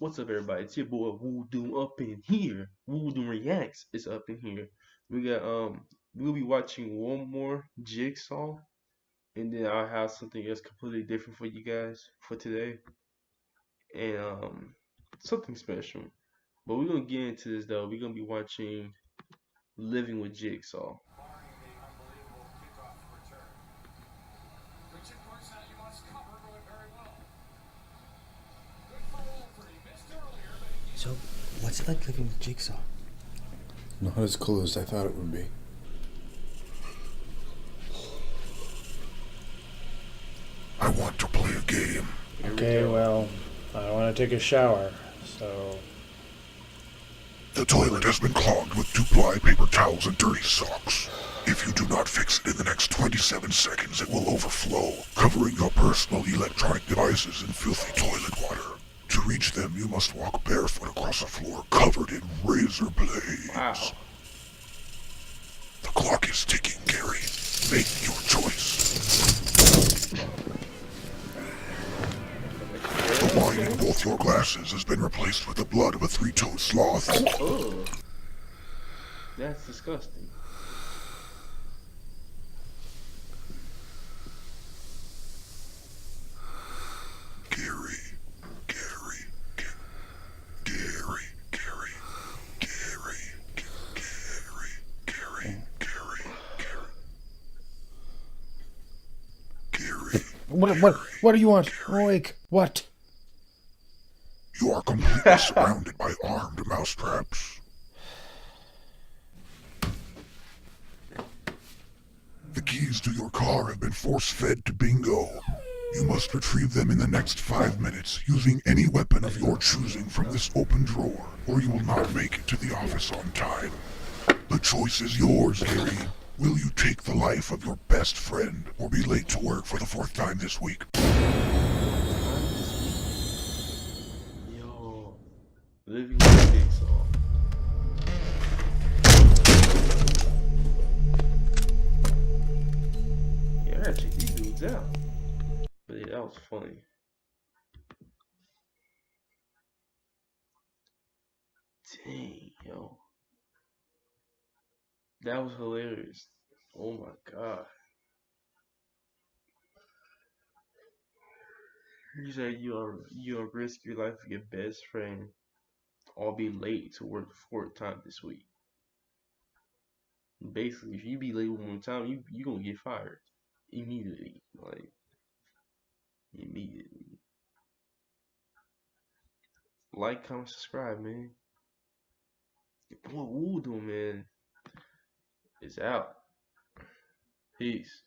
What's up, everybody? It's your boy Woo Doom up in here. Woo Doom Reacts is up in here. We got we'll be watching one more Jigsaw, and then I'll have something else completely different for you guys for today, and something special. But we're gonna get into this though. We're gonna be watching Living with Jigsaw. So, what's it like living with Jigsaw? Not as cool as I thought it would be. I want to play a game. Okay, well, I want to take a shower, so... The toilet has been clogged with two-ply paper towels and dirty socks. If you do not fix it in the next 27 seconds, it will overflow, covering your personal electronic devices in filthy toilet water. To reach them, you must walk barefoot across a floor covered in razor blades. Wow. The clock is ticking, Gary. Make your choice. The wine in both your glasses has been replaced with the blood of a three-toed sloth. Oh, that's disgusting. Gary, Gary, Gary, Gary, Gary, Gary, Gary, Gary, Gary. What do you want? Awake. What? You are completely surrounded by armed mousetraps. The keys to your car have been force-fed to Bingo. You must retrieve them in the next 5 minutes using any weapon of your choosing from this open drawer, or you will not make it to the office on time. The choice is yours, Gary. Will you take the life of your best friend, or be late to work for the 4th time this week? Yo, Living with Jigsaw. Yeah, I gotta check these dudes out. But yeah, that was funny. Dang, yo. That was hilarious. Oh my god. You say you'll risk your life for your best friend or be late to work the 4th time this week. Basically, if you be late one more time, you gonna get fired immediately. Like immediately. Like, comment, subscribe, man. What Woo doing, man, is out. Peace.